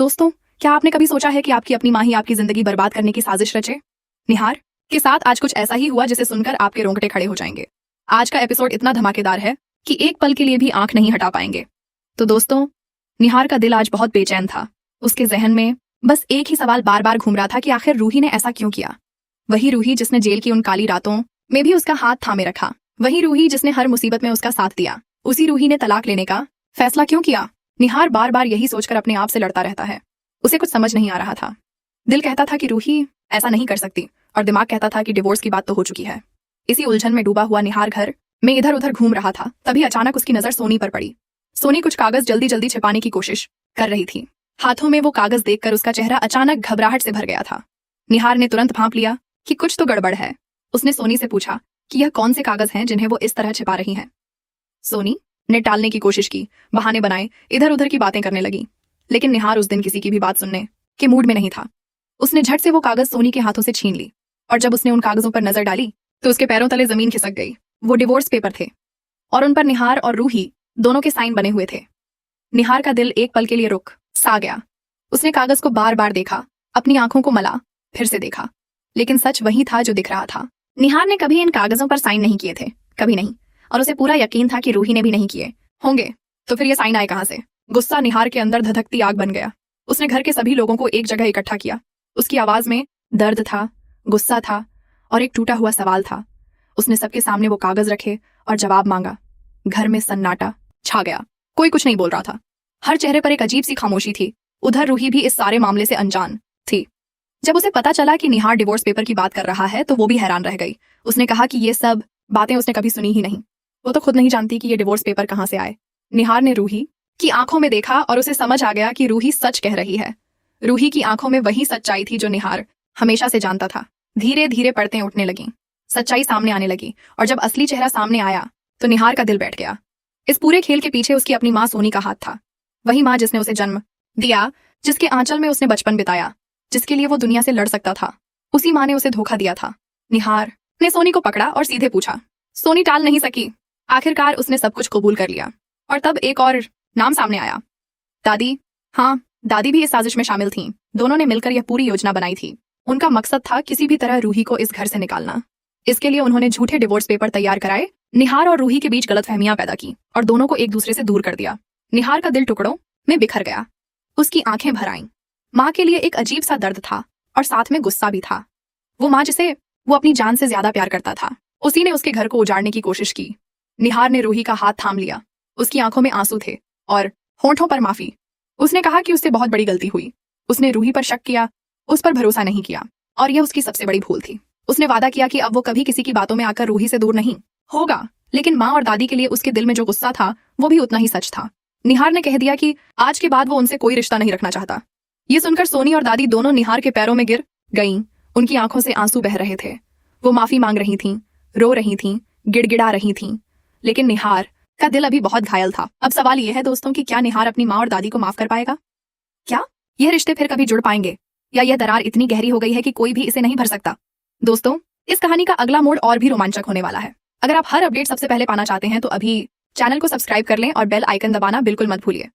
दोस्तों, क्या आपने कभी सोचा है कि आपकी अपनी माँ ही आपकी जिंदगी बर्बाद करने की साजिश रचे? निहार के साथ आज कुछ ऐसा ही हुआ जिसे सुनकर आपके रोंगटे खड़े हो जाएंगे। आज का एपिसोड इतना धमाकेदार है कि एक पल के लिए भी आंख नहीं हटा पाएंगे। तो दोस्तों, निहार का दिल आज बहुत बेचैन था। उसके जहन में बस एक ही सवाल बार बार घूम रहा था कि आखिर रूही ने ऐसा क्यों किया। वही रूही जिसने जेल की उन काली रातों में भी उसका हाथ थामे रखा, वही रूही जिसने हर मुसीबत में उसका साथ दिया, उसी रूही ने तलाक लेने का फैसला क्यों किया? निहार बार बार यही सोचकर अपने आप से लड़ता रहता है। उसे कुछ समझ नहीं आ रहा था। दिल कहता था कि रूही ऐसा नहीं कर सकती और दिमाग कहता था कि डिवोर्स की बात तो हो चुकी है। इसी उलझन में डूबा हुआ निहार घर में इधर उधर घूम रहा था। तभी अचानक उसकी नजर सोनी पर पड़ी। सोनी कुछ कागज जल्दी जल्दी छिपाने की कोशिश कर रही थी। हाथों में वो कागज देखकर उसका चेहरा अचानक घबराहट से भर गया था। निहार ने तुरंत भांप लिया कि कुछ तो गड़बड़ है। उसने सोनी से पूछा कि यह कौन से कागज हैं जिन्हें वो इस तरह छिपा रही हैं। सोनी ने टालने की कोशिश की, बहाने बनाए, इधर उधर की बातें करने लगी। लेकिन निहार उस दिन किसी की भी बात सुनने के मूड में नहीं था। उसने झट से वो कागज सोनी के हाथों से छीन ली और जब उसने उन कागजों पर नजर डाली तो उसके पैरों तले जमीन खिसक गई। वो डिवोर्स पेपर थे और उन पर निहार और रूही दोनों के साइन बने हुए थे। निहार का दिल एक पल के लिए रुक सा गया। उसने कागज को बार बार देखा, अपनी आंखों को मला, फिर से देखा, लेकिन सच वही था जो दिख रहा था। निहार ने कभी इन कागजों पर साइन नहीं किए थे, कभी नहीं, और उसे पूरा यकीन था कि रूही ने भी नहीं किए होंगे। तो फिर ये साइन आए कहां से? गुस्सा निहार के अंदर धधकती आग बन गया। उसने घर के सभी लोगों को एक जगह इकट्ठा किया। उसकी आवाज में दर्द था, गुस्सा था और एक टूटा हुआ सवाल था। उसने सबके सामने वो कागज रखे और जवाब मांगा। घर में सन्नाटा छा गया। कोई कुछ नहीं बोल रहा था। हर चेहरे पर एक अजीब सी खामोशी थी। उधर रूही भी इस सारे मामले से अनजान थी। जब उसे पता चला कि निहार डिवोर्स पेपर की बात कर रहा है तो वो भी हैरान रह गई। उसने कहा कि ये सब बातें उसने कभी सुनी ही नहीं। वो तो खुद नहीं जानती कि ये डिवोर्स पेपर कहां से आए। निहार ने रूही की आंखों में देखा और उसे समझ आ गया कि रूही सच कह रही है। रूही की आंखों में वही सच्चाई थी जो निहार हमेशा से जानता था। धीरे धीरे परतें उठने लगीं, सच्चाई सामने आने लगी और जब असली चेहरा सामने आया तो निहार का दिल बैठ गया। इस पूरे खेल के पीछे उसकी अपनी माँ सोनी का हाथ था। वही माँ जिसने उसे जन्म दिया, जिसके आंचल में उसने बचपन बिताया, जिसके लिए वो दुनिया से लड़ सकता था। उसी माँ ने उसे धोखा दिया था। निहार ने सोनी को पकड़ा और सीधे पूछा। सोनी टाल नहीं सकी। आखिरकार उसने सब कुछ कबूल कर लिया। और तब एक और नाम सामने आया, दादी। हाँ, दादी भी इस साजिश में शामिल थीं। दोनों ने मिलकर यह पूरी योजना बनाई थी। उनका मकसद था किसी भी तरह रूही को इस घर से निकालना। इसके लिए उन्होंने झूठे डिवोर्स पेपर तैयार कराए, निहार और रूही के बीच गलतफहमियां पैदा की और दोनों को एक दूसरे से दूर कर दिया। निहार का दिल टुकड़ों में बिखर गया। उसकी आंखें भर आईं। माँ के लिए एक अजीब सा दर्द था और साथ में गुस्सा भी था। वो माँ जिसे वो अपनी जान से ज्यादा प्यार करता था, उसी ने उसके घर को उजाड़ने की कोशिश की। निहार ने रूही का हाथ थाम लिया। उसकी आंखों में आंसू थे और होंठों पर माफी। उसने कहा कि उससे बहुत बड़ी गलती हुई। उसने रूही पर शक किया, उस पर भरोसा नहीं किया और यह उसकी सबसे बड़ी भूल थी। उसने वादा किया कि अब वो कभी किसी की बातों में आकर रूही से दूर नहीं होगा। लेकिन माँ और दादी के लिए उसके दिल में जो गुस्सा था वो भी उतना ही सच था। निहार ने कह दिया कि आज के बाद वो उनसे कोई रिश्ता नहीं रखना चाहता। ये सुनकर सोनी और दादी दोनों निहार के पैरों में गिर गईं। उनकी आंखों से आंसू बह रहे थे। वो माफी मांग रही थीं, रो रही थीं, गिड़गिड़ा रही थीं। लेकिन निहार का दिल अभी बहुत घायल था। अब सवाल यह है दोस्तों कि क्या निहार अपनी माँ और दादी को माफ कर पाएगा? क्या यह रिश्ते फिर कभी जुड़ पाएंगे या यह दरार इतनी गहरी हो गई है कि कोई भी इसे नहीं भर सकता? दोस्तों, इस कहानी का अगला मोड़ और भी रोमांचक होने वाला है। अगर आप हर अपडेट सबसे पहले पाना चाहते हैं तो अभी चैनल को सब्सक्राइब कर लें और बेल आइकन दबाना बिल्कुल मत भूलिए।